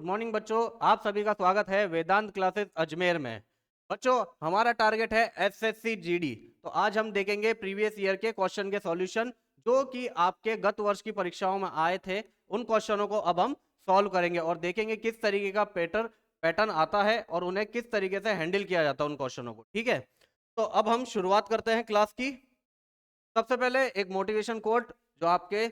Good morning बच्चों, आप सभी का स्वागत है वेदांत क्लासेस अजमेर में। बच्चों, हमारा टारगेट है एसएससी जीडी। तो आज हम देखेंगे प्रीवियस ईयर के क्वेश्चन के सॉल्यूशन जो कि आपके गत वर्ष की परीक्षाओं में आए थे। उन क्वेश्चनों को अब हम सॉल्व करेंगे और देखेंगे किस तरीके का पैटर्न आता है और उन्हें किस तरीके से हैंडल किया जाता है उन क्वेश्चनों को। ठीक है, तो अब हम शुरुआत करते हैं क्लास की। सबसे पहले एक मोटिवेशन कोट जो आपके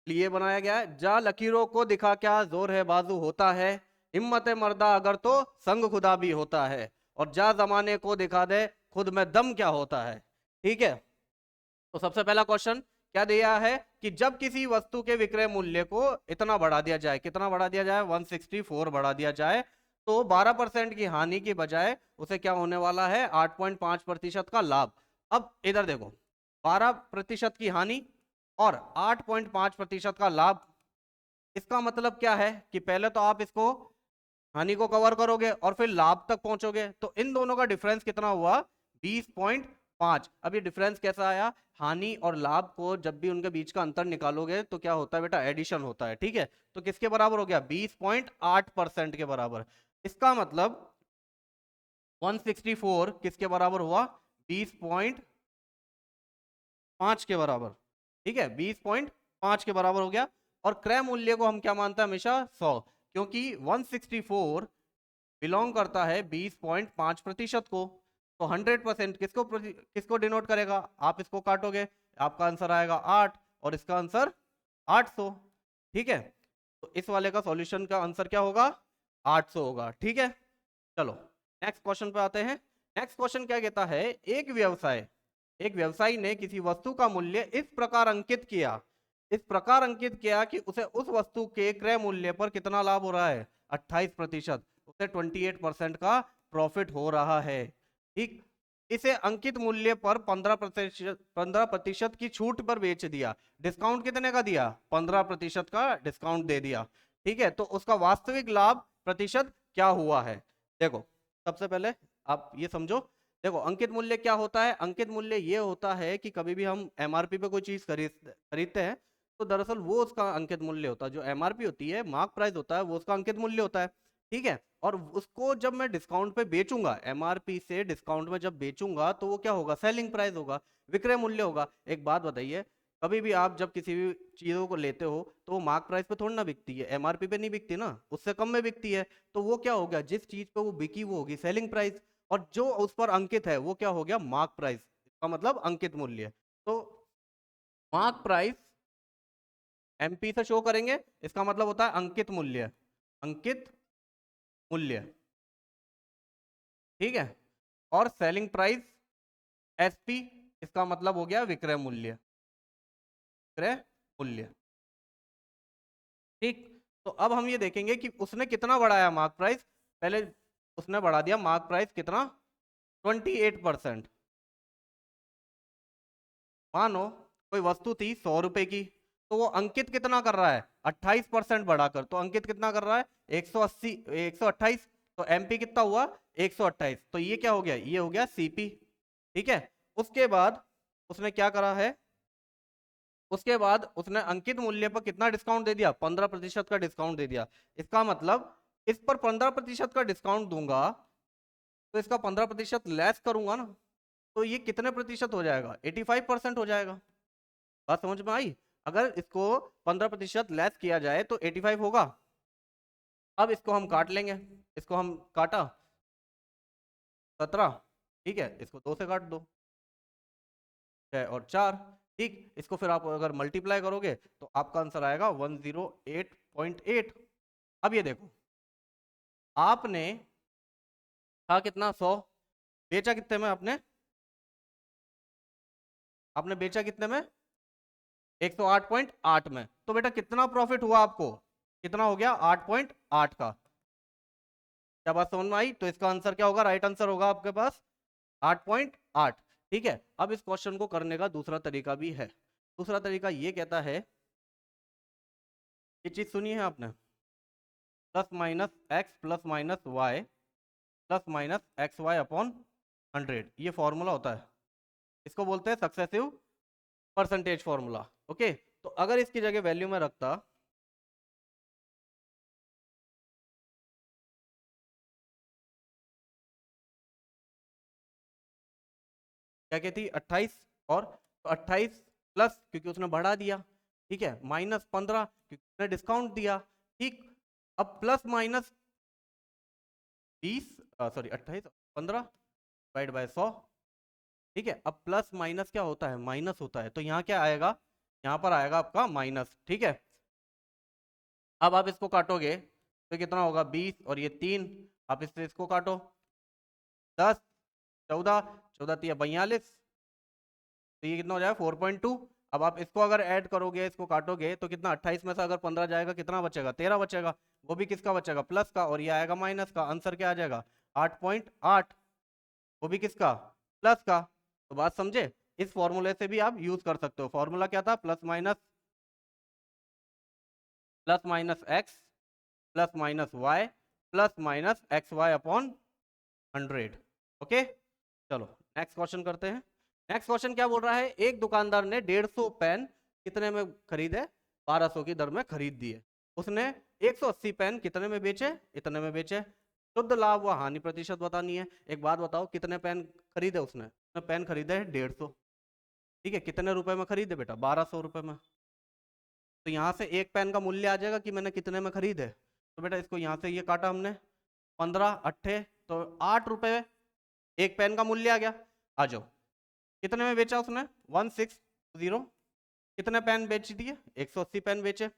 लिए बनाया गया है। जा लकीरों को दिखा क्या जोर है बाजू होता है, हिम्मत मर्दा अगर तो संग खुदा भी होता है, और जा जमाने को दिखा दे खुद में दम क्या होता है। ठीक है, तो सबसे पहला क्वेश्चन क्या दिया है कि जब किसी वस्तु के विक्रय मूल्य को इतना बढ़ा दिया जाए, कितना बढ़ा दिया जाए, 164 बढ़ा दिया जाए, तो 12% की हानि की बजाय उसे क्या होने वाला है, 8.5% का लाभ। अब इधर देखो, 12% की हानि और 8.5% का लाभ। इसका मतलब क्या है कि पहले तो आप इसको हानि को कवर करोगे और फिर लाभ तक पहुंचोगे, तो इन दोनों का डिफरेंस कितना हुआ, 20.5। अब ये डिफरेंस कैसा आया, हानि और लाभ को जब भी उनके बीच का अंतर निकालोगे तो क्या होता है बेटा, एडिशन होता है। ठीक है, तो किसके बराबर हो गया, 20.8% के बराबर। इसका मतलब 164 किसके बराबर हुआ, 20.5 के बराबर। ठीक है, 20.5 के बराबर हो गया। और क्रय मूल्य को हम क्या मानते हैं, हमेशा 100, क्योंकि 164 बिलोंग करता है 20.5% को। तो 100% किसको डिनोट करेगा, आप इसको काटोगे, आपका आंसर आएगा 8 और इसका आंसर 800। ठीक है, तो इस वाले का सॉल्यूशन का आंसर क्या होगा, 800 होगा। ठीक है, चलो नेक्स्ट क्वेश्चन पे आते हैं। नेक्स्ट क्वेश्चन क्या कहता है, एक व्यवसायी ने किसी वस्तु का मूल्य इस प्रकार अंकित किया, इस प्रकार अंकित किया कि उसे उस वस्तु के क्रय मूल्य पर कितना लाभ हो रहा है, 28%, उसे 28% का प्रॉफिट हो रहा है। ठीक, इसे अंकित मूल्य पर 15% की छूट पर बेच दिया। डिस्काउंट कितने का दिया, 15% का डिस्काउंट दे दिया। ठीक है, तो उसका वास्तविक लाभ प्रतिशत क्या हुआ है। देखो, सबसे पहले आप ये समझो। देखो, अंकित मूल्य क्या होता है, अंकित मूल्य ये होता है कि कभी भी हम एमआरपी पे कोई चीज खरीदते हैं, तो दरअसल वो उसका अंकित मूल्य होता है। जो एमआरपी होती है, मार्क प्राइस होता है, वो उसका अंकित मूल्य होता है। ठीक है, और उसको जब मैं डिस्काउंट पे बेचूंगा, एमआरपी से डिस्काउंट में जब बेचूंगा, तो वो क्या होगा, सेलिंग प्राइस होगा, विक्रय मूल्य होगा। एक बात बताइए, कभी भी आप जब किसी भी चीजों को लेते हो तो वो मार्क प्राइस पे थोड़ी ना बिकती है, एमआरपी पे नहीं बिकती ना, उससे कम में बिकती है। तो वो क्या हो गया, जिस चीज पे वो बिकी वो होगी सेलिंग प्राइस, और जो उस पर अंकित है वो क्या हो गया, मार्क प्राइस। इसका मतलब अंकित मूल्य। तो मार्क प्राइस एमपी से शो करेंगे, इसका मतलब होता है अंकित मूल्य, अंकित मूल्य। ठीक है, और सेलिंग प्राइस एसपी, इसका मतलब हो गया विक्रय मूल्य, विक्रय मूल्य। ठीक, तो अब हम ये देखेंगे कि उसने कितना बढ़ाया मार्क प्राइस। पहले उसने बढ़ा दिया मार्क प्राइस कितना, 28%। मानो कोई वस्तु थी 100 रुपए की, तो वो अंकित कितना कर रहा है, 28% बढ़ाकर, तो अंकित कितना कर रहा है, 180, 128। तो एमपी कितना हुआ, 128। तो ये क्या हो गया, ये हो गया सीपी। ठीक है, उसके बाद उसने क्या करा है, उसके बाद उसने अंकित मूल्य पर कितना डिस्काउंट दे दिया, 15% का डिस्काउंट दे दिया। इसका मतलब इस पर 15% का डिस्काउंट दूंगा, तो इसका 15% लेस करूंगा ना, तो ये कितने प्रतिशत हो जाएगा, 85% हो जाएगा। बात समझ में आई, अगर इसको 15% लेस किया जाए तो 85 होगा। अब इसको हम काट लेंगे, इसको हम काटा 17। ठीक है, इसको 2 से काट दो, 6 और 4। ठीक, इसको फिर आप अगर मल्टीप्लाई करोगे तो आपका आंसर आएगा 108.8। अब ये देखो, आपने था कितना, 100, बेचा कितने में आपने, आपने बेचा कितने में, 108.8 में। तो बेटा कितना प्रॉफिट हुआ आपको, कितना हो गया, 8.8 का। क्या बात समझ में आई, तो इसका आंसर क्या होगा, राइट आंसर होगा आपके पास 8.8। ठीक है, अब इस क्वेश्चन को करने का दूसरा तरीका भी है। दूसरा तरीका ये कहता है, ये चीज सुनी है आपने, plus minus x plus minus y plus minus x y upon 100, ये फॉर्मूला होता है। इसको बोलते हैं सक्सेसिव परसेंटेज फॉर्मूला। ओके, तो अगर इसकी जगह वैल्यू में रखता, क्या कहती 28, और तो 28 प्लस क्योंकि उसने बढ़ा दिया, ठीक है, माइनस 15 क्योंकि उसने डिस्काउंट दिया, ठीक। अब plus minus 20, sorry 28 15 divide by 100, ठीक है। अब प्लस माइनस क्या होता है, माइनस होता है, तो यहाँ क्या आएगा, यहाँ पर आएगा आपका माइनस, ठीक है। अब आप इसको काटोगे तो कितना होगा 20 और ये 3, आप इससे इसको काटो 10 14 14 3 42, तो ये कितना हो जाएगा 4.2। अब आप इसको अगर ऐड करोगे, इसको काटोगे तो कितना 28 में से अगर 15 जाएगा कितना बचेगा, 13 बचेगा, वो भी किसका बचेगा, प्लस का, और ये आएगा माइनस का। आंसर क्या आ जाएगा 8.8, वो भी किसका, प्लस का। तो बात समझे, इस फॉर्मूले से भी आप यूज कर सकते हो। फॉर्मूला क्या था, plus minus x plus minus y plus minus x y upon 100। Okay, चलो नेक्स्ट क्वेश्चन करते हैं। नेक्स्ट क्वेश्चन क्या बोल रहा है, एक दुकानदार ने 150 पेन कितने में खरीदे, 1200 की दर में खरीद दिए। उसने 180 पेन कितने में बेचे, इतने में बेचे। शुद्ध लाभ व हानि प्रतिशत बतानी है। एक बात बताओ, कितने पेन खरीदे उसने पेन खरीदे 150, ठीक है, कितने रुपए में खरीदे बेटा, 1200 रुपए में। तो यहाँ से एक पेन का मूल्य आ जाएगा कि मैंने कितने में खरीदे। तो बेटा इसको यहाँ से ये काटा हमने, 15 अट्ठे तो 8 रुपए एक पेन का मूल्य आ गया। आ जाओ, कितने में बेचा उसने, 160, कितने पेन बेच दिए, 180 पेन बेचे,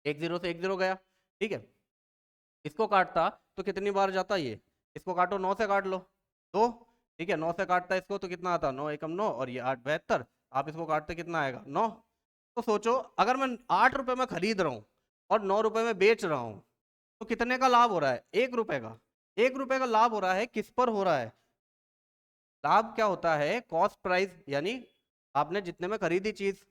एक जीरो से एक जीरो गया, ठीक है। इसको काटता तो कितनी बार जाता ये, इसको काटो 9 से काट लो, 2, ठीक है, 9 से काटता इसको तो कितना आता, 9 एकम 9 और ये 8 72, आप इसको काटते कितना आएगा 9। तो सोचो अगर मैं 8 रुपए में खरीद रहा हूँ और 9 रुपए में बेच रहा हूँ, तो कितने का लाभ हो रहा है, 1 रुपए का। 1 रुपए का लाभ हो रहा है, किस पर हो रहा है, लाभ क्या होता है, कॉस्ट प्राइस यानी आपने जितने में खरीदी चीज,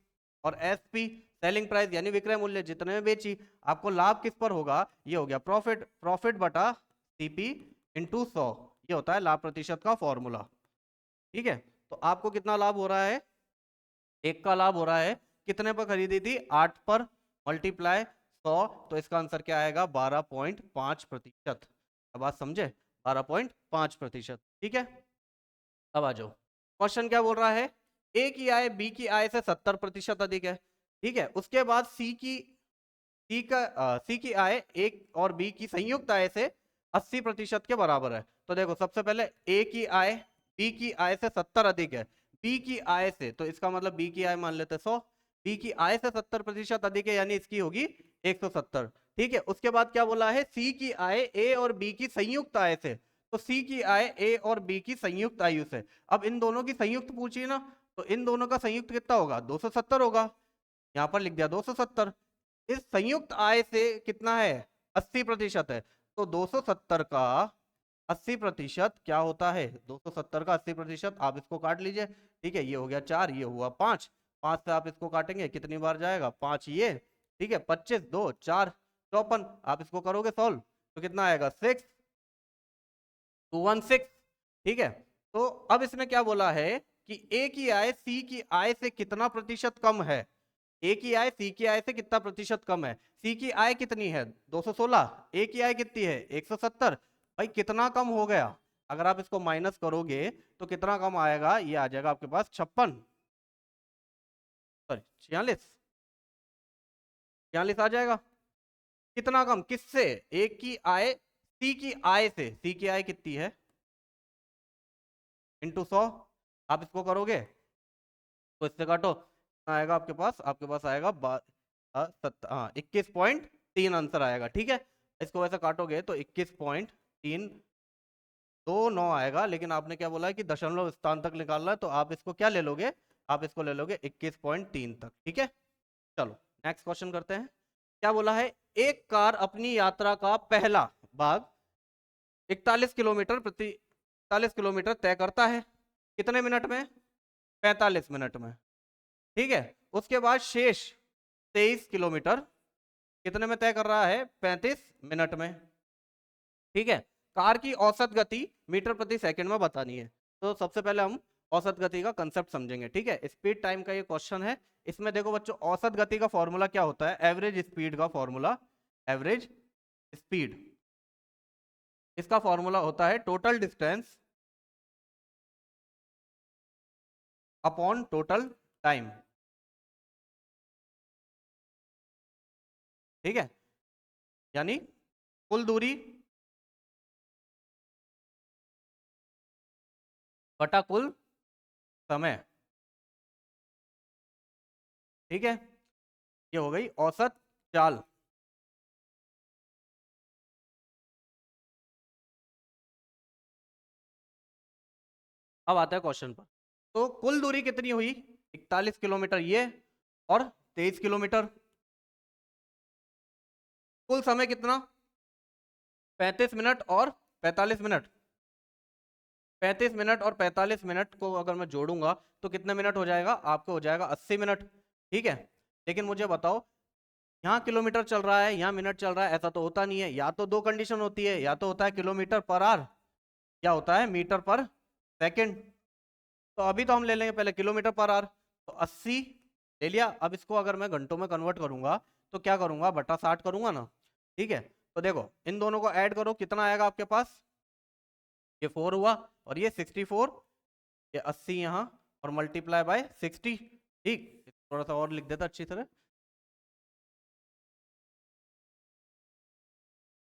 और एसपी सेलिंग प्राइस यानी विक्रय मूल्य जितने में बेची। आपको लाभ किस पर होगा, ये हो गया प्रॉफिट, प्रॉफिट बटा सीपी इंटू 100, ये होता है लाभ प्रतिशत का फॉर्मूला, ठीक है। तो आपको कितना लाभ हो रहा है, एक का लाभ हो रहा है, कितने पर खरीदी थी, 8 पर, मल्टीप्लाई 100, तो इसका आंसर क्या आएगा 12.5%। अब बात समझे, 12.5%, ठीक है। अब आ जाओ, क्वेश्चन क्या बोल रहा है, ए की आय बी की आय से 70% अधिक है, ठीक है। उसके बाद सी की आय ए और बी की संयुक्त आय से 80% के बराबर है। तो देखो सबसे पहले ए की आय बी की आय से 70 अधिक है, बी की आय से, तो इसका मतलब बी की आय मान लेते 100, बी की आय से 70% अधिक है यानी इसकी होगी 170, ठीक है। उसके बाद क्या बोला है, सी की आय ए और बी की संयुक्त आय से, तो सी की आय ए और बी की संयुक्त आयु से। अब इन दोनों की संयुक्त पूछी ना, तो इन दोनों का संयुक्त कितना होगा, 270 होगा, यहां पर लिख दिया 270। इस संयुक्त आय से कितना है, 80% है, तो 270 का 80% क्या होता है, 270 का 80% आप इसको काट लीजिए, ठीक है। ये हो गया 4, ये हुआ 5, 5 से आप इसको काटेंगे कितनी बार जाएगा, 5 ये, ठीक है, 25 2 4 54, आप इसको करोगे सॉल्व तो कितना आएगा 6216, ठीक है। तो अब इसने क्या बोला है कि ए की आय सी की आय से कितना प्रतिशत कम है, ए की आय सी की आय से कितना प्रतिशत कम है, सी की आय कितनी है 216, ए की आय कितनी है 170, भाई कितना कम हो गया, अगर आप इसको माइनस करोगे तो कितना कम आएगा, ये आ जाएगा आपके पास 56, सॉरी 46, 46 आ जाएगा। कितना कम किससे, ए की आय सी की आय से, सी की आय कितनी है इंटू 100, आप इसको करोगे तो इससे काटो आएगा आपके पास आएगा 21.3 आंसर आएगा, ठीक है। इसको वैसे काटोगे तो 21.329 आएगा, लेकिन आपने क्या बोला है कि दशमलव स्थान तक निकालना है, तो आप इसको क्या ले लोगे, आप इसको ले लोगे 21.3 तक, ठीक है। चलो नेक्स्ट क्वेश्चन करते हैं। क्या बोला है, एक कार अपनी यात्रा का पहला भाग 41 किलोमीटर तय करता है, कितने मिनट में, 45 मिनट में, ठीक है। उसके बाद शेष 23 किलोमीटर कितने में तय कर रहा है, 35 मिनट में, ठीक है। कार की औसत गति मीटर प्रति सेकंड में बतानी है। तो सबसे पहले हम औसत गति का कंसेप्ट समझेंगे, ठीक है। स्पीड टाइम का ये क्वेश्चन है, इसमें देखो बच्चों औसत गति का फॉर्मूला क्या होता है, एवरेज स्पीड का फॉर्मूला, एवरेज स्पीड, इसका फॉर्मूला होता है total distance upon total time. ठीक है, यानी कुल दूरी बटा कुल समय। ठीक है, ये हो गई औसत चाल। अब आता है क्वेश्चन पर। तो कुल दूरी कितनी हुई? 41 किलोमीटर ये, और 23 किलोमीटर। कुल समय कितना? 35 मिनट और 45 मिनट। 35 मिनट और 45 मिनट को अगर मैं जोड़ूंगा तो कितने मिनट हो जाएगा? आपको हो जाएगा 80 मिनट। ठीक है, लेकिन मुझे बताओ, यहाँ किलोमीटर चल रहा है, यहाँ मिनट चल रहा है, ऐसा तो होता नहीं है। या तो दो कंडीशन होती है, या तो होता है किलोमीटर पर आवर, या होता है मीटर पर सेकंड। तो अभी तो हम ले लेंगे पहले किलोमीटर पर आवर। तो 80 ले लिया। अब इसको अगर मैं घंटों में कन्वर्ट करूंगा तो क्या करूंगा? बटा 60 करूंगा ना। ठीक है, तो देखो इन दोनों को ऐड करो, कितना आएगा आपके पास? ये 4 हुआ, और ये 64, ये 80 यहाँ, और मल्टीप्लाई बाय 60। ठीक, थोड़ा सा और लिख देता अच्छी तरह।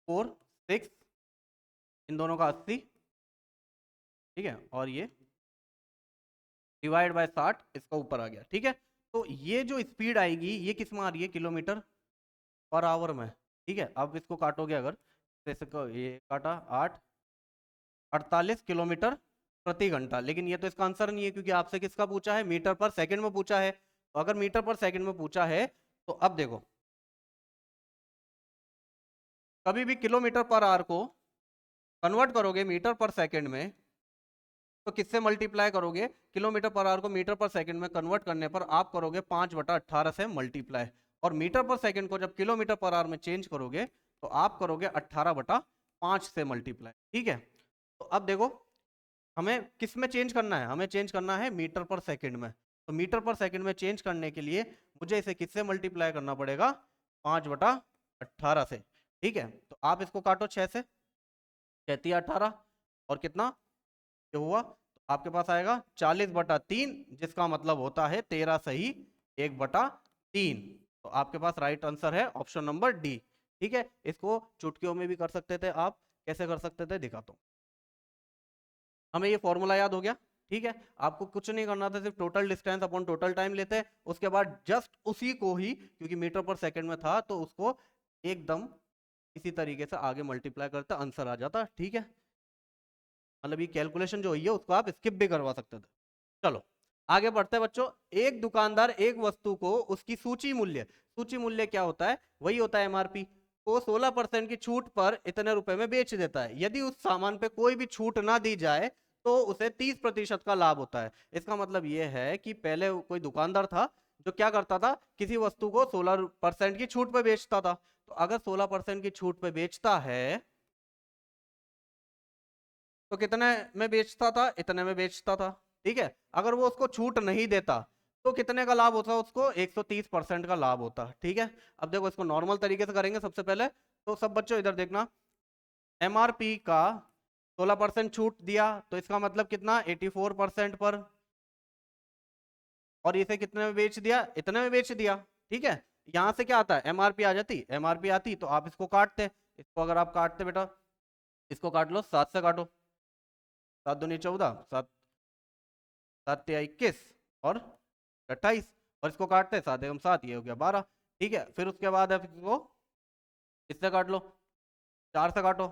4 6, इन दोनों का 80। ठीक है, और ये डिवाइड बाय 60, इसका ऊपर आ गया। ठीक है, तो ये जो स्पीड आएगी ये किस में आ रही है? किलोमीटर पर आवर में। ठीक है, अब इसको काटोगे अगर, जैसे ये काटा 8, 48 किलोमीटर प्रति घंटा। लेकिन ये तो इसका आंसर नहीं है, क्योंकि आपसे किसका पूछा है? मीटर पर सेकंड में पूछा है। तो अगर मीटर पर सेकंड में पूछा है तो अब देखो, कभी भी किलोमीटर पर आवर को कन्वर्ट करोगे मीटर पर सेकंड में तो किससे मल्टीप्लाई करोगे? किलोमीटर पर आवर को मीटर पर सेकंड में कन्वर्ट करने पर आप करोगे 5/18 से मल्टीप्लाई, और मीटर पर सेकंड को जब किलोमीटर पर आवर में चेंज करोगे तो आप करोगे 18/5 से मल्टीप्लाई। ठीक है, तो अब देखो हमें किस में चेंज करना है? हमें चेंज करना है मीटर पर सेकंड में। तो मीटर पर सेकंड में चेंज करने के लिए मुझे इसे किससे मल्टीप्लाई करना पड़ेगा? 5/18 से। ठीक है, तो आप इसको काटो 6 से, 6×18, और कितना ये हुआ? तो आपके पास आएगा 40/3, जिसका मतलब होता है 13 सही 1/3। तो आपके पास राइट आंसर है ऑप्शन नंबर डी। ठीक है, इसको चुटकियों में भी कर सकते थे आप। कैसे कर सकते थे दिखाता हूँ। हमें ये फॉर्मूला याद हो गया। ठीक है, आपको कुछ नहीं करना था, सिर्फ total distance upon total time लेते हैं। उसके बाद जस्ट उसी को ही, क्योंकि मीटर पर सेकंड में था तो उसको एकदम इसी तरीके से आगे मल्टीप्लाई करते आंसर आ जाता। ठीक है, मतलब ये कैलकुलेशन जो हुई है उसको आप स्किप भी करवा सकते थे। चलो आगे बढ़ते हैं बच्चों। एक दुकानदार एक वस्तु को उसकी सूची मूल्य, सूची मूल्य क्या होता है? वही होता है एमआरपी, को 16% की छूट पर इतने रुपए में बेच देता है। यदि उस सामान पे कोई भी छूट ना दी जाए तो उसे 30% का लाभ होता है। इसका मतलब यह है कि पहले कोई दुकानदार था जो क्या करता था? किसी वस्तु को 16% की छूट पे बेचता था। तो अगर 16% की छूट पे बेचता है तो कितने में बेचता था? इतने में बेचता था। ठीक है, अगर वो उसको छूट नहीं देता तो कितने का लाभ होता? उसको 130% का लाभ होता। ठीक है, अब देखो इसको नॉर्मल तरीके से करेंगे। सबसे पहले तो सब बच्चों इधर देखना, एमआरपी का 16% छूट दिया तो इसका मतलब कितना? 84% पर, और इसे कितने में बेच दिया? इतने में बेच दिया। ठीक है, यहां से क्या आता है? एमआरपी आ जाती। एमआरपी आती तो आप इसको काटते, इसको अगर आप काटते बेटा, इसको काट लो, 7 से काटो, 7×2 = 14, 7 7×3 = 21, और 28, और इसको काटते 7×1 = 7, ये हो गया 12। ठीक है, फिर उसके बाद आप इसको इससे काट लो, 4 से काटो,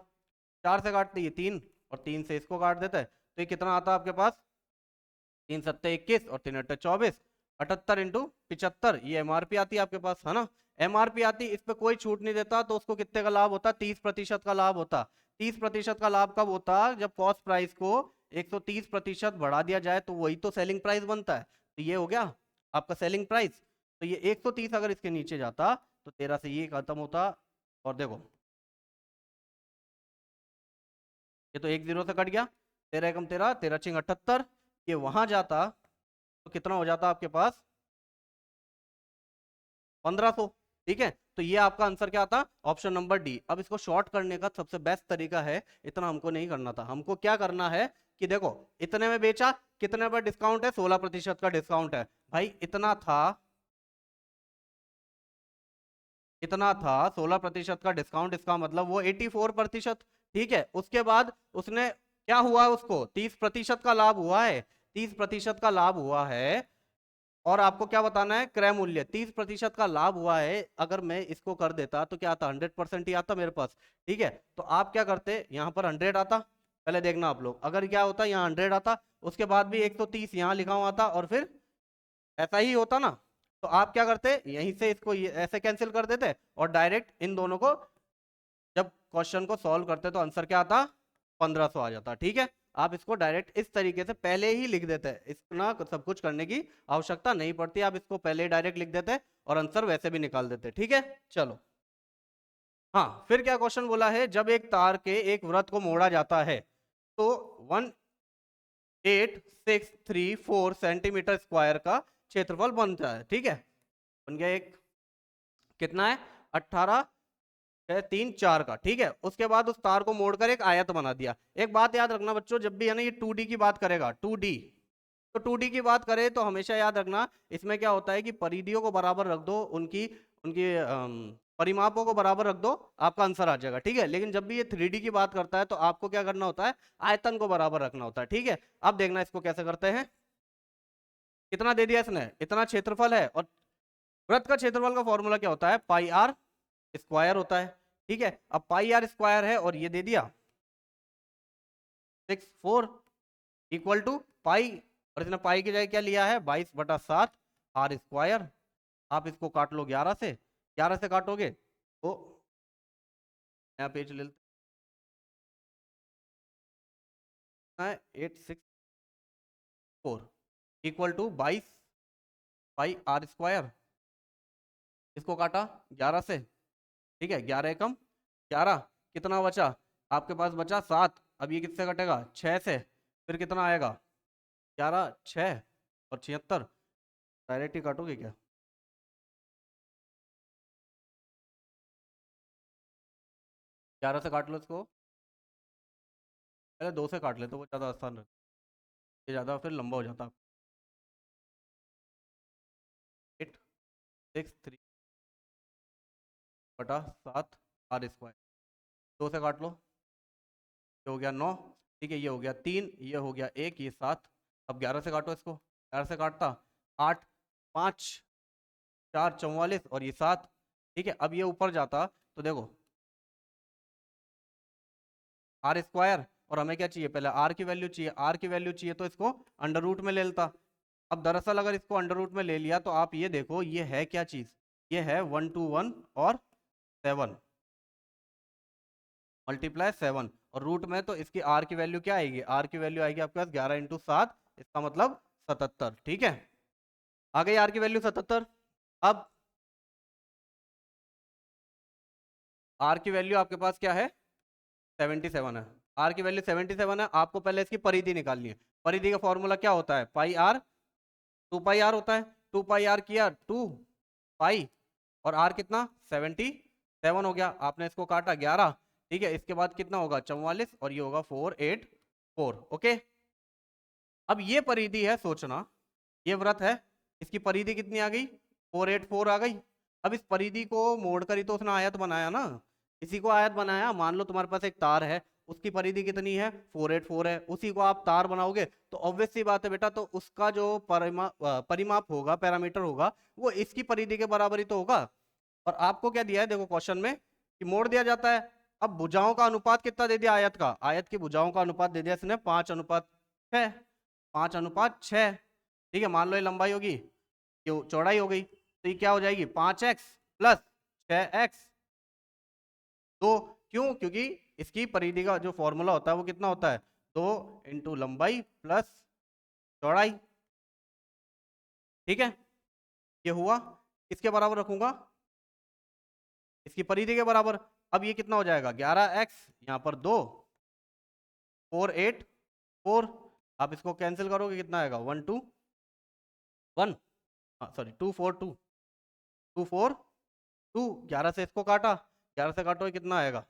4 से काटते ये 3, और 3 से इसको काट देते हैं तो ये कितना आता है आपके पास? 3×7 = 21, और 3×8 = 24, 78 × 75, ये एमआरपी आती है आपके पास, है ना? एमआरपी आती, इस पे कोई छूट नहीं देता तो उसको कितने का लाभ होता? 30% का लाभ होता। 30% का लाभ कब होता? जब कॉस्ट प्राइस को 130% बढ़ा दिया जाए, तो वही तो सेलिंग प्राइस बनता है। तो ये हो गया आपका सेलिंग प्राइस। तो ये 130 अगर इसके नीचे जाता तो 13 से ये खत्म होता, और देखो ये तो 1 0 से कट गया, 13×13, 13×6 = 78, ये वहां जाता तो कितना हो जाता आपके पास? 1500। ठीक है, तो ये आपका आंसर क्या आता? Option number D. अब इसको शॉर्ट करने का सबसे बेस्ट तरीका है, इतना हमको नहीं करना था, हमको क्या करना है? कि देखो इतने में बेचा, कितने पर डिस्काउंट है, 16% का डिस्काउंट है भाई, इतना था 16% का डिस्काउंट, इसका मतलब वो 84%। ठीक है, उसके बाद उसने क्या हुआ, उसको 30% का लाभ हुआ है, 30% का लाभ हुआ है। और आपको क्या बताना है, क्रय मूल्य 30% का लाभ हुआ है। अगर मैं इसको कर देता तो क्या आता, 100% ही आता मेरे पास। ठीक है, तो आप क्या करते, यहाँ पर 100 आता, पहले देखना आप लोग, अगर क्या होता यहाँ 100 आता, उसके बाद भी 130 यहाँ लिखा हुआ था, और फिर ऐसा ही होता ना, तो आप क्या करते, यहीं से इसको ऐसे कैंसिल कर देते, और डायरेक्ट इन दोनों को जब क्वेश्चन को सॉल्व करते तो आंसर क्या आता, 1500 आ जाता। ठीक है, आप इसको डायरेक्ट इस तरीके से पहले ही लिख देते हैं, इतना सब कुछ करने की आवश्यकता नहीं पड़ती, आप इसको पहले ही डायरेक्ट लिख देते और आंसर वैसे भी निकाल देते। ठीक है, चलो। हाँ, फिर क्या क्वेश्चन बोला है, जब एक तार के एक वृत्त को मोड़ा जाता है तो 18634 सेंटीमीटर स्क्वायर का क्षेत्रफल बनता है। ठीक है, बन गया एक, कितना है, 18 3 4 का। ठीक है, उसके बाद उस तार को मोड़कर एक आयत बना दिया। एक बात याद रखना बच्चों, जब भी है ना ये 2D की बात करेगा, 2D, तो 2D की बात करें तो हमेशा याद रखना, इसमें क्या होता है कि परिधियों को बराबर रख दो, उनकी उनकी परिमापों को बराबर रख दो, आपका आंसर आ जाएगा। ठीक है, लेकिन जब भी ये 3D की बात करता है तो आपको क्या करना होता है, आयतन को बराबर रखना होता है। ठीक है, अब देखना इसको कैसे करते हैं, कितना दे दिया इसने, इतना क्षेत्रफल है, और वृत्त का क्षेत्रफल का फॉर्मूला क्या होता है, पाई आर स्क्वायर होता है। ठीक है, अब पाई आर स्क्वायर है और ये दे दिया 64 इक्वल टू पाई, और इसने पाई की जगह क्या लिया है, 22/7 आर स्क्वायर। आप इसको काट लो 11 से, 11 से काटोगे तो नया पेज ले लेते हैं, 864 equal to 22 pi r square. इसको काटा 11 से, ठीक है, 11 एकम 11, कितना बचा आपके पास, बचा 7। अब ये किससे कटेगा, 6 से, फिर कितना आएगा, 11 6 और 76, डायरेक्ट ही काटोगे क्या, 11 से काट लो इसको, पहले 2 से काट ले तो वो ज़्यादा आसान रहता, ये ज़्यादा फिर लंबा हो जाता। 863 बटा 7 आर स्क्वायर, 2 से काट लो, ये हो गया 9। ठीक है, ये हो गया 3, ये हो गया 1, ये 7। अब 11 से काटो इसको, 11 से काटता 8 5 4 44 और ये 7। ठीक है, अब ये ऊपर जाता तो देखो आर स्क्वायर, और हमें क्या चाहिए, पहले आर की वैल्यू चाहिए, आर की वैल्यू चाहिए तो इसको अंडर रूट में ले लेता। अब दरअसल अगर इसको अंडर रूट में ले लिया तो आप ये देखो ये है क्या चीज, ये है 1 2 1 और 7 मल्टीप्लाई 7, और रूट में तो इसकी आर की वैल्यू क्या आएगी, आर की वैल्यू आएगी आपके पास 11 × 7, इसका मतलब 77। ठीक है, आ गई आर की वैल्यू 77। अब आर की वैल्यू आपके पास क्या है, 77 है, आर की वैल्यू 77 है। आपको पहले इसकी परिधि निकालनी है, परिधि का फॉर्मूला क्या होता है, पाई आर 2 पाई आर होता है, 2 पाई आर किया 2 पाई, और आर कितना 77 हो गया, आपने इसको काटा 11। ठीक है, इसके बाद कितना होगा 44, और ये होगा 484। ओके, अब ये परिधि है, सोचना ये व्रत है, इसकी परिधि कितनी आ गई, 484 आ गई। अब इस परिधि को मोड़कर ही तो उसने आयत बनाया ना, इसी को आयत बनाया। मान लो तुम्हारे पास एक तार है, उसकी परिधि कितनी है 484 है, उसी को आप तार बनाओगे तो ऑब्वियस सी बात है बेटा, तो उसका जो परिमाप होगा, पैरामीटर होगा, वो इसकी परिधि के बराबर ही तो होगा। और आपको क्या दिया है देखो क्वेश्चन में कि मोड़ दिया जाता है। अब भुजाओं का अनुपात कितना दे दिया आयत का, आयत की भुजाओं का अनुपात दे दिया इसने 5:6, 5:6। ठीक है, मान लो ये लंबाई होगी, ये चौड़ाई हो गई, तो ये क्या हो जाएगी 5x प्लस 6x 2। क्यों, क्योंकि इसकी परिधि का जो फॉर्मूला होता है वो कितना होता है, 2 × लंबाई प्लस चौड़ाई। ठीक है, ये हुआ, किसके बराबर रखूंगा, इसकी परिधि के बराबर। अब ये कितना हो जाएगा 11x, यहाँ पर 2 484, आप इसको कैंसिल करोगे कितना आएगा 1 2 1, सॉरी 2 4 2 2 11 से इसको काटा, 11 से काटो कितना आएगा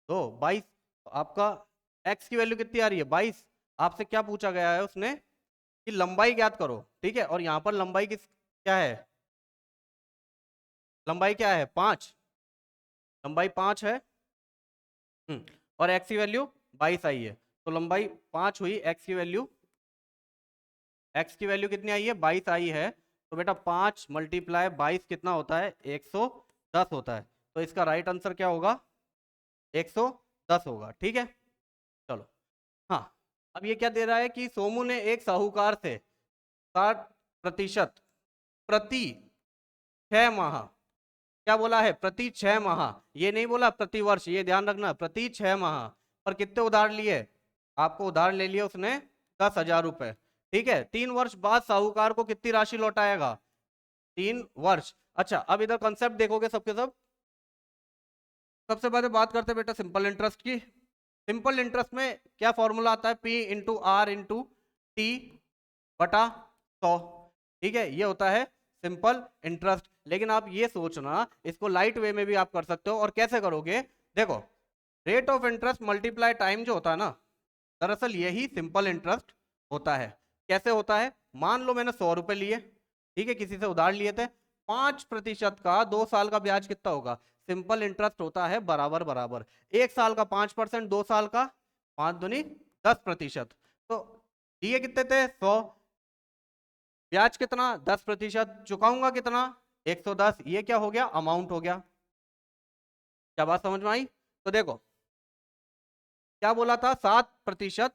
2 22। तो आपका x की वैल्यू कितनी आ रही है 22, आपसे क्या पूछा गया है उसने कि लंबाई ज्ञात करो, ठीक है, और यहाँ पर लंबाई किस क्या है, लंबाई क्या है 5, लंबाई 5 है। और एक्स की वैल्यू 22 आई है, तो लंबाई 5 हुई, एक्स की वैल्यू कितनी आई है 22 आई है, तो बेटा 5 मल्टीप्लाई 22 कितना होता है 110 होता है, तो इसका राइट आंसर क्या होगा 110 होगा, ठीक है। चलो हाँ, अब ये क्या दे रहा है कि सोमू ने एक साहूकार से 60% प्रति 6 माह, क्या बोला है प्रति 6 माह, ये नहीं बोला प्रति वर्ष, ये ध्यान रखना, प्रति 6 माह पर कितने उधार लिए, आपको उधार ले लिया उसने 10,000 रुपए, ठीक है। 3 वर्ष बाद साहूकार को कितनी राशि लौटाएगा, 3 वर्ष। अच्छा अब इधर कंसेप्ट देखोगे सबके सब, सबसे पहले बात करते हैं बेटा सिंपल इंटरेस्ट की। सिंपल इंटरेस्ट में क्या फॉर्मूला आता है, P into r into t बटा 100, ठीक है, ये होता है सिंपल इंटरेस्ट। लेकिन आप ये सोचना, इसको लाइट वे में भी आप कर सकते हो, और कैसे करोगे, देखो rate of interest multiply time जो होता है ना, दरअसल यही सिंपल इंटरेस्ट होता है। कैसे होता है, मान लो मैंने 100 रुपए लिए, ठीक है, किसी से उधार लिए थे, 5% का 2 साल का ब्याज कितना होगा, सिंपल इंटरेस्ट होता है बराबर बराबर, 1 साल का 5%, 2 साल का 5 दूनी 10%, तो दिए कितने थे 100, ब्याज कितना 10%, चुकाऊंगा कितना 110, ये क्या हो गया अमाउंट हो गया। क्या बात समझ में आई, तो देखो क्या बोला था 7%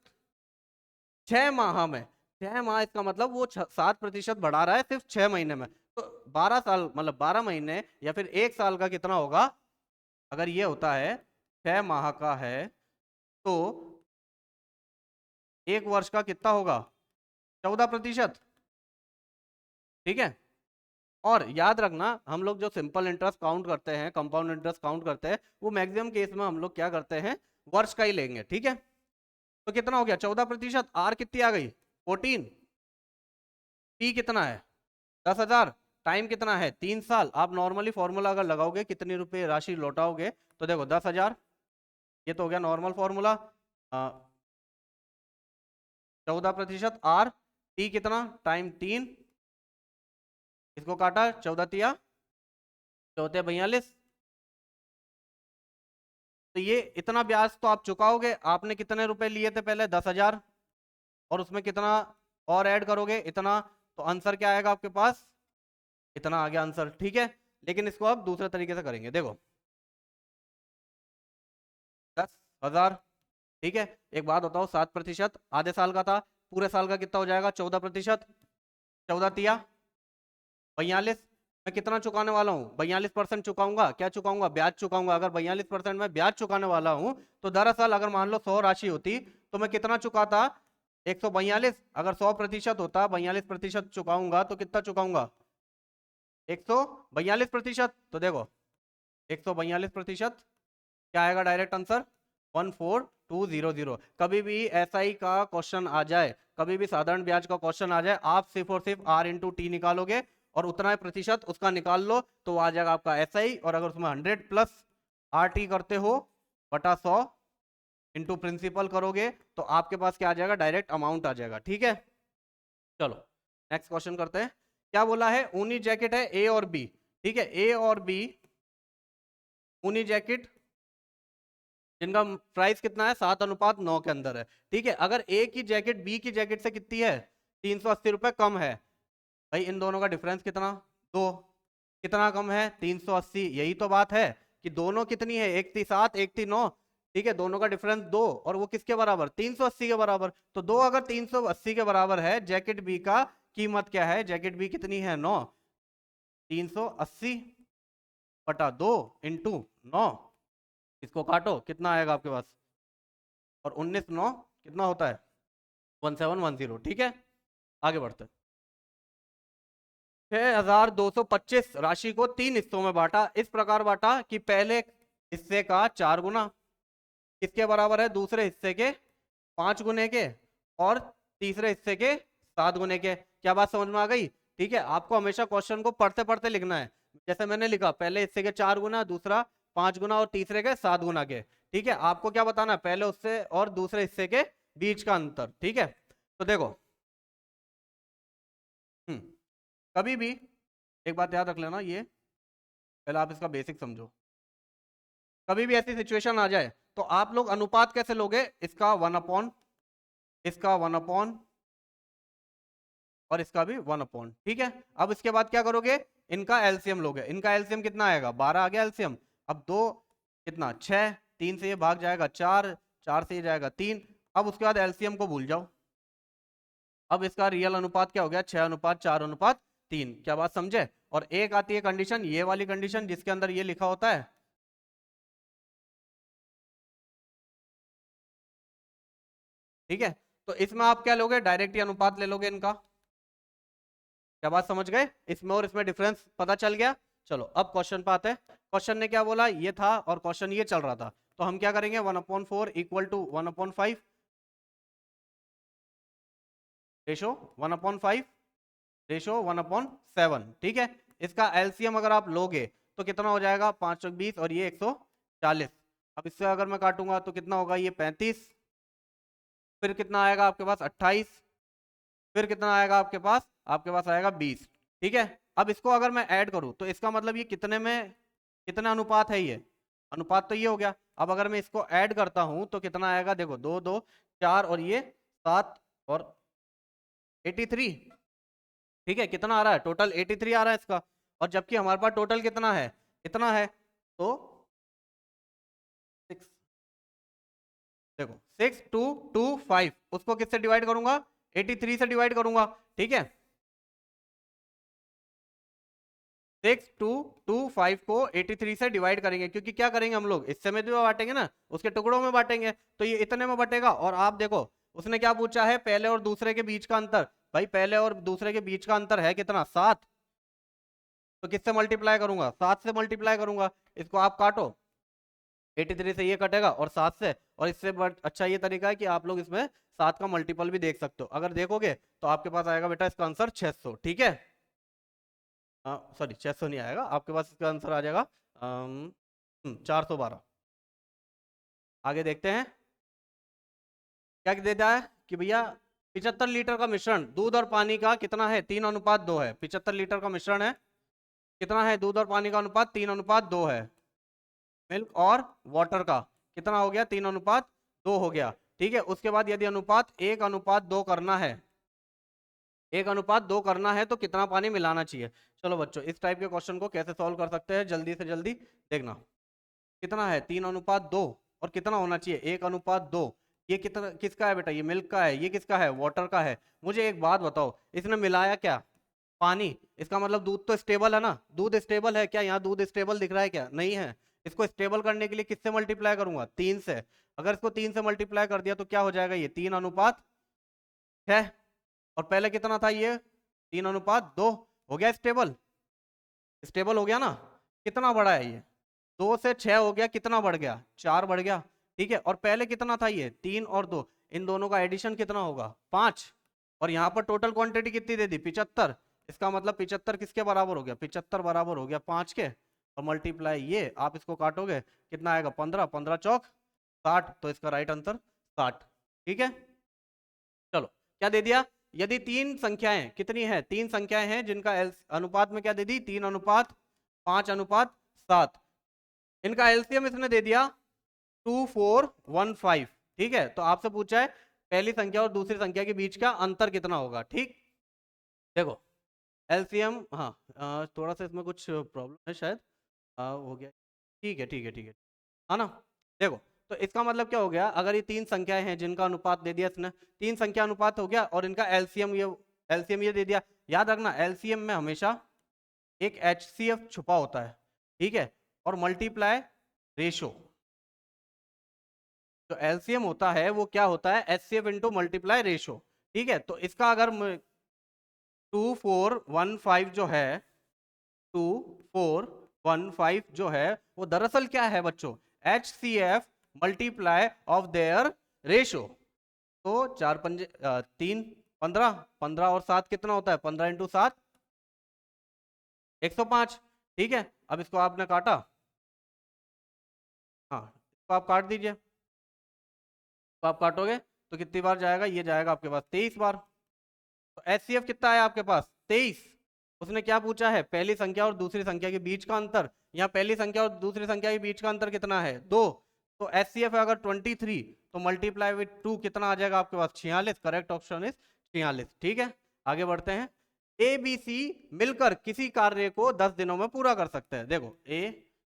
6 माह में, 6 माह इसका मतलब वो 7% बढ़ा रहा है सिर्फ 6 महीने में, तो 12 साल मतलब 12 महीने या फिर 1 साल का कितना होगा, अगर ये होता है 6 माह का है तो 1 वर्ष का कितना होगा 14%, ठीक है। और याद रखना हम लोग जो सिंपल इंटरेस्ट काउंट करते हैं, कंपाउंड इंटरेस्ट काउंट करते हैं, वो मैक्सिमम केस में हम लोग क्या करते हैं वर्ष का ही लेंगे, ठीक है। तो कितना हो गया 14%, आर कितनी आ गई 14, टी कितना है 10,000, टाइम कितना है 3 साल। आप नॉर्मली फॉर्मूला अगर लगाओगे कितने रुपए राशि लौटाओगे, तो देखो 10,000, ये तो हो गया नॉर्मल फॉर्मूला, 14% आर, टी कितना टाइम 3, इसको काटा 14 14 42, तो ये इतना ब्याज तो आप चुकाओगे, आपने कितने रुपए लिए थे पहले 10,000, और उसमें कितना और ऐड करोगे इतना, तो आंसर क्या आएगा आपके पास, इतना आ गया आंसर, ठीक है। लेकिन इसको आप दूसरे तरीके से करेंगे, देखो 10,000, ठीक है। एक बात बताओ 7% आधे साल का था, पूरे साल का कितना हो जाएगा 14%, 14 42, मैं कितना चुकाने वाला हूँ 42% चुकाऊंगा, क्या चुकाऊंगा ब्याज चुकाऊंगा। अगर 42% में ब्याज चुकाने वाला हूँ, तो दरअसल अगर मान लो 100 राशि होती तो मैं कितना चुकाता 142, अगर 100% होता 42% चुकाऊंगा तो कितना चुकाऊंगा 142%, तो देखो 142% क्या आएगा डायरेक्ट आंसर 14200। कभी भी एसआई का क्वेश्चन आ जाए, कभी भी साधारण ब्याज का क्वेश्चन आ जाए, आप सिर्फ और सिर्फ आर इंटू टी निकालोगे और उतना ही प्रतिशत उसका निकाल लो, तो आ जाएगा आपका एसआई। और अगर उसमें 100 प्लस आर टी करते हो बटा 100 इंटू प्रिंसिपल करोगे, तो आपके पास क्या आ जाएगा डायरेक्ट अमाउंट आ जाएगा, ठीक है। चलो नेक्स्ट क्वेश्चन करते हैं। क्या बोला है ऊनी जैकेट है ए और बी, ठीक है, ए और बी ऊनी जैकेट जिनका प्राइस कितना है 7:9 के अंदर है, ठीक है। अगर ए की जैकेट बी की जैकेट से कितनी है 380 रुपए कम है, भाई इन दोनों का डिफरेंस कितना 2, कितना कम है 380, यही तो बात है कि दोनों कितनी है, एक थी 7 एक थी 9, ठीक है, दोनों का डिफरेंस 2, और वो किसके बराबर 380 के बराबर, तो 2 अगर 380 के बराबर है, जैकेट बी का कीमत क्या है, जैकेट बी कितनी है 9, 380 बटा 2 इंटू 9, इसको काटो कितना आएगा आपके पास, और 19 9 कितना होता है 1710, ठीक है। आगे बढ़ते हैं। 6,225 राशि को 3 हिस्सों में बांटा, इस प्रकार बांटा कि पहले हिस्से का 4 गुना किसके बराबर है, दूसरे हिस्से के 5 गुने के, और तीसरे हिस्से के 7 गुने के। क्या बात समझ में आ गई, ठीक है। आपको हमेशा क्वेश्चन को पढ़ते पढ़ते लिखना है, जैसे मैंने लिखा पहले हिस्से के 4 गुना, दूसरा 5 गुना और तीसरे के 7 गुना के, ठीक है। आपको क्या बताना है पहले उससे और दूसरे हिस्से के बीच का अंतर। ठीक है, तो देखो कभी भी एक बात याद रख लेना, ये पहले आप इसका बेसिक समझो। कभी भी ऐसी सिचुएशन आ जाए तो आप लोग अनुपात कैसे लोगे, इसका 1/, इसका 1/, और इसका भी 1/। ठीक है, अब इसके बाद क्या करोगे, इनका एलसीएम लोगे। इनका एलसीएम कितना आएगा, 12 आ गया एलसीएम। अब दो कितना 6, 3 से ये भाग जाएगा 4, 4 से ये जाएगा 3। अब उसके बाद एलसीएम को भूल जाओ। अब इसका रियल अनुपात क्या हो गया, 6:4:3। क्या बात समझे। और एक आती है कंडीशन, ये वाली कंडीशन जिसके अंदर ये लिखा होता है, ठीक है। तो इसमें आप क्या लोगे, डायरेक्ट ही अनुपात ले लोगे इनका। क्या बात समझ गए, इसमें और इसमें डिफरेंस पता चल गया। चलो अब क्वेश्चन पे आते हैं। क्वेश्चन ने क्या बोला, ये था और क्वेश्चन ये चल रहा था, तो हम क्या करेंगे, 1/4 इक्वल टू 1/5 रेशो 1/5 रेशो 1/7। ठीक है, इसका एलसीएम अगर आप लोगे तो कितना हो जाएगा, 5 चौक 20 और ये 140। अब इससे अगर मैं काटूंगा तो कितना होगा, ये 35, फिर कितना आएगा आपके पास 28, फिर कितना आएगा आपके पास आएगा 20। ठीक है, अब इसको अगर मैं ऐड करूं तो इसका मतलब ये कितने में, कितना अनुपात है ये, अनुपात तो ये हो गया। अब अगर मैं इसको ऐड करता हूं तो कितना आएगा, देखो 2 2 4 और ये 7 और 83। ठीक है, कितना आ रहा है टोटल, 83 आ रहा है इसका। और जबकि हमारे पास टोटल कितना है, इतना है। तो 6, देखो 6225 उसको किससे डिवाइड करूंगा, 83 से डिवाइड करूंगा। ठीक है, 6225 को 83 से डिवाइड करेंगे, क्योंकि क्या करेंगे हम लोग, हिस्से में भी बांटेंगे ना, उसके टुकड़ों में बांटेंगे, तो ये इतने में बटेगा। और आप देखो उसने क्या पूछा है, पहले और दूसरे के बीच का अंतर। भाई पहले और दूसरे के बीच का अंतर है कितना, 7। तो किससे मल्टीप्लाई करूंगा, 7 से मल्टीप्लाई करूंगा। इसको आप काटो, 83 से ये कटेगा और 7 से, और इससे अच्छा ये तरीका है कि आप लोग इसमें 7 का मल्टीपल भी देख सकते हो। अगर देखोगे तो आपके पास आएगा बेटा इसका आंसर 600। ठीक है, सॉरी 600 नहीं आएगा, आपके पास इसका आंसर आ जाएगा 412। आगे देखते हैं क्या देता है कि भैया 75 लीटर का मिश्रण दूध और पानी का कितना है, 3:2 है। 75 लीटर का मिश्रण है, कितना है, दूध और पानी का अनुपात 3:2 है। मिल्क और वाटर का कितना हो गया, 3:2 हो गया। ठीक है, उसके बाद यदि अनुपात 1:2 करना है, 1:2 करना है तो कितना पानी मिलाना चाहिए। चलो बच्चों इस टाइप के क्वेश्चन को कैसे सॉल्व कर सकते हैं, जल्दी से जल्दी देखना। कितना है, 3:2, और कितना होना चाहिए, 1:2। ये कितना किसका है बेटा, ये मिल्क का है, ये किसका है, वाटर का है। मुझे एक बात बताओ, इसने मिलाया क्या, पानी। इसका मतलब दूध तो स्टेबल है ना, दूध स्टेबल है क्या, यहाँ दूध स्टेबल दिख रहा है क्या, नहीं है। इसको स्टेबल करने के लिए किससे मल्टीप्लाई करूंगा, 3 से। अगर इसको 3 से मल्टीप्लाई कर दिया तो क्या हो जाएगा, ये 3:6। और पहले कितना था, ये 3:2 हो गया स्टेबल, स्टेबल हो गया ना। कितना बड़ा है ये, 2 से 6 हो गया, कितना बढ़ गया, 4 बढ़ गया। ठीक है, और पहले कितना था, ये 3 और 2, इन दोनों का एडिशन कितना होगा, 5। और यहाँ पर टोटल क्वांटिटी कितनी दे दी, 75। इसका मतलब 75 किसके बराबर हो गया, 75 बराबर हो गया 5 के। और मल्टीप्लाई ये आप इसको काटोगे कितना आएगा, 15, 15 चौक 60। तो इसका राइट आंसर 60। ठीक है, चलो क्या दे दिया, यदि 3 संख्याएं, कितनी है, 3 संख्याएं हैं जिनका अनुपात में क्या दे दी, 3:5:7। इनका एलसीएम इसने दे दिया 2415। ठीक है, तो आपसे पूछा है पहली संख्या और दूसरी संख्या के बीच का अंतर कितना होगा। ठीक, देखो एलसीएम, हाँ थोड़ा सा इसमें कुछ प्रॉब्लम है शायद, हो गया। ठीक है ठीक है ठीक है ना। देखो तो इसका मतलब क्या हो गया, अगर ये 3 संख्याएं हैं जिनका अनुपात दे दिया इसने, 3 संख्या अनुपात हो गया, और इनका एलसीएम ये दे दिया। याद रखना एलसीएम में हमेशा एक एचसीएफ छुपा होता है। ठीक है, और मल्टीप्लाई रेशो, जो एलसीएम होता है वो क्या होता है, एचसीएफ इंटू मल्टीप्लाई रेशो। ठीक है, तो इसका अगर 2415 जो है, 2415 जो है वो दरअसल क्या है बच्चों, H C F multiply of their ratio. तो 4 पंजे 3 15, 15 और 7 कितना होता है, 15 × 7 105। ठीक है, अब इसको आपने काटा, हाँ इसको आप काट दीजिए, तो आप काटोगे तो कितनी बार जाएगा, ये जाएगा आपके पास 23 बार। तो HCF कितना है आपके पास 23। उसने क्या पूछा है, पहली संख्या और दूसरी संख्या के बीच का अंतर। यहाँ पहली संख्या और दूसरी संख्या के बीच का अंतर कितना है 2। तो HCF है अगर 23 तो मल्टीप्लाई विथ 2 कितना आ जाएगा आपके पास 46। Correct option is 46। ठीक है, आगे बढ़ते हैं। ABC मिलकर किसी कार्य को 10 दिनों में पूरा कर सकते हैं। देखो A,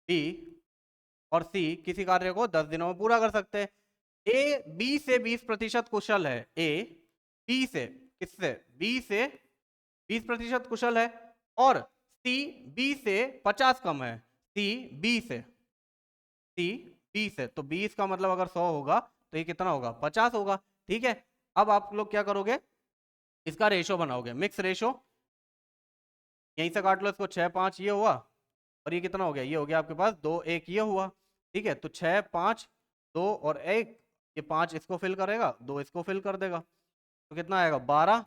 B और C किसी कार्य को 10 दिनों में पूरा कर सकते हैं। A B से 20% कुशल है। A B से किससे, B से 20% कुशल है, और C B से 50 कम है। C B से तो 20 का मतलब अगर 100 होगा तो ये कितना होगा 50 होगा। ठीक है, अब आप लोग क्या करोगे, इसका रेशो बनाओगे, मिक्स रेशो। यहीं से काट लो इसको, 6 5 ये हुआ, और ये कितना हो गया, ये हो गया आपके पास 2 1 ये हुआ। ठीक है, तो 6 5 2 और 1, ये 5 इसको फिल करेगा, 2 इसको फिल कर देगा, तो कितना आएगा 12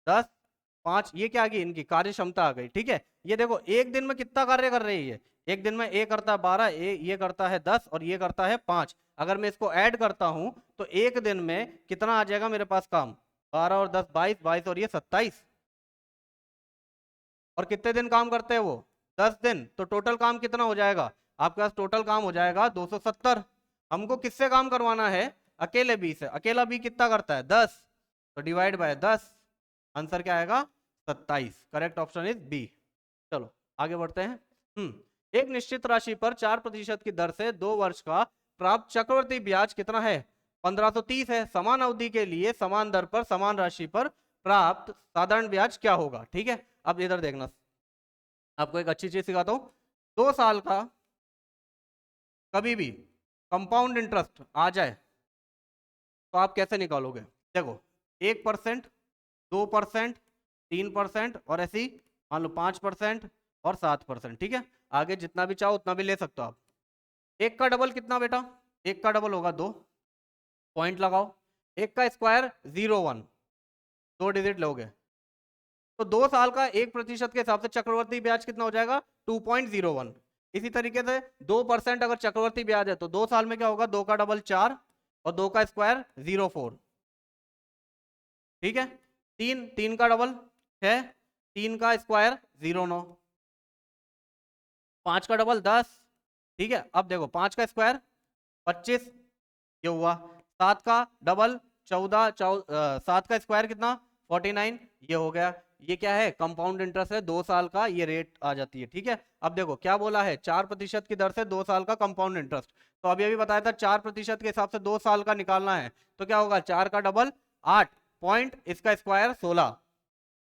10 5। ये क्या आ गई, इनकी कार्य क्षमता आ गई। ठीक है, ये देखो एक दिन में कितना कार्य कर रही है, एक दिन में ए करता है 12, ये करता है 10 और ये करता है 5। अगर मैं इसको ऐड करता हूं तो एक दिन में कितना आ जाएगा मेरे पास काम, 12 और 10 22 22 और ये 27। और कितने दिन काम करते हैं वो 10 दिन, तो टोटल काम कितना हो जाएगा आपके पास, टोटल काम हो जाएगा 270। हमको किससे काम करवाना है, अकेले बी से। अकेला बी कितना करता है 10, तो डिवाइड बाय 10, आंसर क्या आएगा 27। Correct option is B. चलो आगे बढ़ते हैं। एक निश्चित राशि पर 4% की दर से 2 वर्ष का प्राप्त चक्रवर्ती ब्याज कितना है 1530 है। समान अवधि के लिए समान दर पर समान राशि पर प्राप्त साधारण ब्याज क्या होगा। ठीक है, अब इधर देखना, आपको एक अच्छी चीज सिखाता हूं। 2 साल का कभी भी कंपाउंड इंटरेस्ट आ जाए तो आप कैसे निकालोगे, देखो 1%, 2%, 3% और ऐसी मान लो 5% और 7%। ठीक है, आगे जितना भी चाहो उतना भी ले सकते हो आप। एक का डबल कितना बेटा, एक का डबल होगा 2, पॉइंट लगाओ। एक का स्क्वायर 0 1, 2 डिजिट लोगे, तो 2 साल का 1% के हिसाब से चक्रवर्ती ब्याज कितना हो जाएगा 2.01। इसी तरीके से 2% अगर चक्रवर्ती ब्याज है तो 2 साल में क्या होगा, 2 का डबल 4 और 2 का स्क्वायर 0.4। ठीक है, 3 का डबल 6, 3 का स्क्वायर 0.9, 5 का डबल 10। ठीक है, अब देखो 5 का स्क्वायर 25 ये हुआ, 7 का डबल 14 7 का स्क्वायर कितना 49 ये हो गया। ये क्या है, कंपाउंड इंटरेस्ट है 2 साल का, ये रेट आ जाती है। ठीक है, अब देखो क्या बोला है, 4% की दर से 2 साल का कंपाउंड इंटरेस्ट। तो अभी अभी बताया था 4% के हिसाब से 2 साल का निकालना है, तो क्या होगा 4 का डबल 8 पॉइंट, इसका स्क्वायर 16।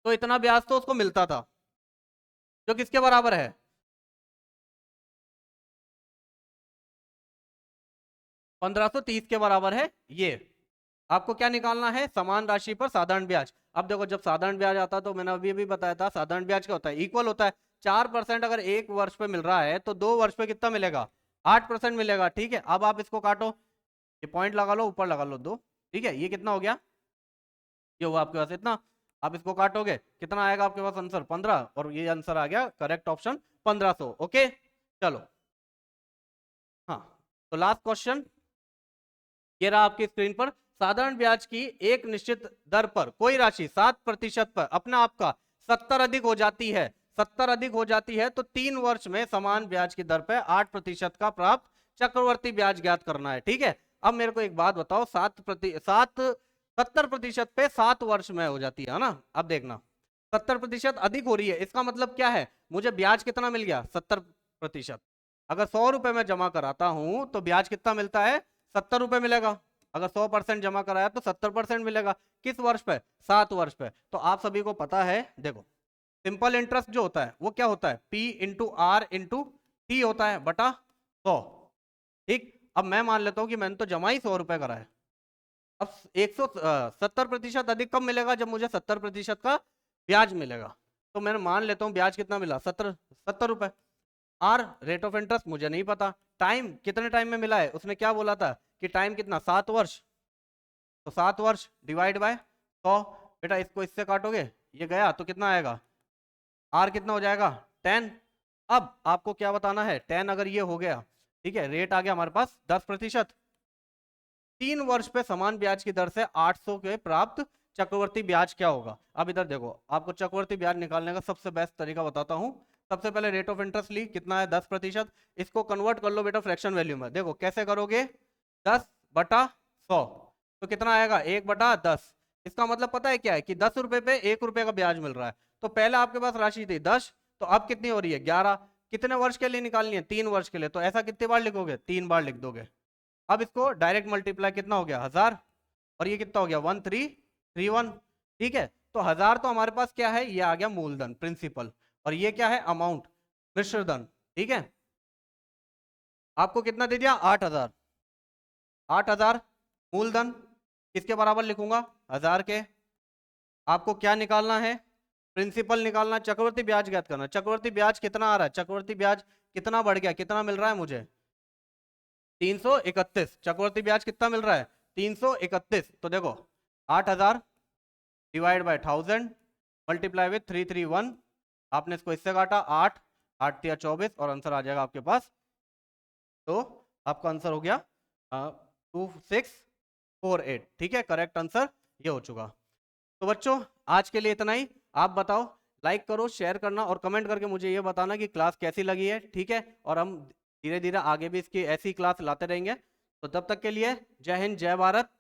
तो इतना ब्याज तो उसको मिलता था, जो किसके बराबर है 1530 के बराबर है। ये आपको क्या निकालना है, समान राशि पर साधारण ब्याज। अब देखो जब साधारण ब्याज आता तो मैंने अभी अभी बताया था साधारण ब्याज क्या होता है, इक्वल होता है। 4% अगर 1 वर्ष पे मिल रहा है तो 2 वर्ष पे कितना मिलेगा 8% मिलेगा। ठीक है, अब आप इसको काटो, ये पॉइंट लगा लो, ऊपर लगा लो 2। ठीक है, ये कितना हो गया, ये हुआ आपके पास इतना। आप इसको काटोगे कितना आएगा आपके पास आंसर 15, और ये आंसर आ गया करेक्ट ऑप्शन 1500। ओके चलो, हाँ तो लास्ट क्वेश्चन ये रहा आपकी स्क्रीन पर। साधारण ब्याज की एक निश्चित दर पर कोई राशि 7% पर अपना आपका 70 अधिक हो जाती है, 70 अधिक हो जाती है तो 3 वर्ष में समान ब्याज की दर पर 8% का प्राप्त चक्रवर्ती ब्याज ज्ञात करना है। ठीक है, अब मेरे को एक बात बताओ, 70% पे 7 वर्ष में हो जाती है ना। अब देखना 70% अधिक हो रही है, इसका मतलब क्या है, मुझे ब्याज कितना मिल गया 70%। अगर 100 रुपए में जमा कराता हूं तो ब्याज कितना मिलता है 70 रुपए मिलेगा। अगर 100% जमा कराया तो 70% मिलेगा। किस वर्ष पे 7 वर्ष पे। तो आप सभी को पता है, देखो सिंपल इंटरेस्ट जो होता है वो क्या होता है P into r into t होता है बटा 100। ठीक, अब मैं मान लेता हूं कि मैंने तो जमा ही 100 रुपए कराया। अब 170% अधिक कब मिलेगा, जब मुझे 70% का ब्याज मिलेगा। तो मैंने मान लेता हूँ ब्याज कितना मिला 70 रुपए। आर रेट ऑफ इंटरेस्ट मुझे नहीं पता, टाइम कितने टाइम में मिला है, उसने क्या बोला था कि टाइम कितना 7 वर्ष, तो 7 वर्ष डिवाइड बाय 100। बेटा इसको इससे काटोगे ये गया तो कितना आएगा, आर कितना हो जाएगा 10। अब आपको क्या बताना है 10 अगर ये हो गया, ठीक है, रेट आ गया हमारे पास 10%। 3 वर्ष पे समान ब्याज की दर से 800 के प्राप्त चक्रवर्ती ब्याज क्या होगा। अब इधर देखो, आपको चक्रवर्ती ब्याज निकालने का सबसे बेस्ट तरीका बताता हूं। सबसे पहले रेट ऑफ इंटरेस्ट ली, कितना है 10%। इसको कन्वर्ट कर लो बेटा फ्रैक्शन वैल्यू में। देखो कैसे करोगे, 10/100 तो कितना आएगा, 1/10। इसका मतलब पता है क्या है कि 10 रुपए पे 1 रुपए का ब्याज मिल रहा है। तो पहले आपके पास राशि थी 10, तो अब कितनी हो रही है 11। कितने वर्ष के लिए निकालनी है, 3 वर्ष के लिए। तो ऐसा कितनी बार लिखोगे, 3 बार लिख दोगे। अब इसको डायरेक्ट मल्टीप्लाई कितना हो गया 1000, और ये कितना हो गया 1331। ठीक है, तो 1000 तो हमारे पास क्या है, ये आ गया मूलधन प्रिंसिपल, और ये क्या है अमाउंट मिश्रधन। ठीक है, आपको कितना दे दिया 8000। 8000 मूलधन किसके बराबर लिखूंगा, 1000 के। आपको क्या निकालना है, प्रिंसिपल निकालना, चक्रवर्ती ब्याज ज्ञात करना। चक्रवर्ती ब्याज कितना आ रहा है, चक्रवर्ती ब्याज कितना बढ़ गया, कितना मिल रहा है मुझे 331। चक्रवर्ती ब्याज कितना मिल रहा है 331। तो देखो 8000 डिवाइड बाय 1000 मल्टीप्लाई विथ 331। आपने इसको इससे काटा 8 8 या 24 और आंसर आ जाएगा आपके पास। तो आपका आंसर हो गया 2648। ठीक है, करेक्ट आंसर ये हो चुका। तो बच्चों आज के लिए इतना ही। आप बताओ, लाइक करो, शेयर करना और कमेंट करके मुझे ये बताना कि क्लास कैसी लगी है। ठीक है, और हम धीरे धीरे आगे भी इसकी ऐसी क्लास लाते रहेंगे। तो तब तक के लिए जय हिंद, जय भारत।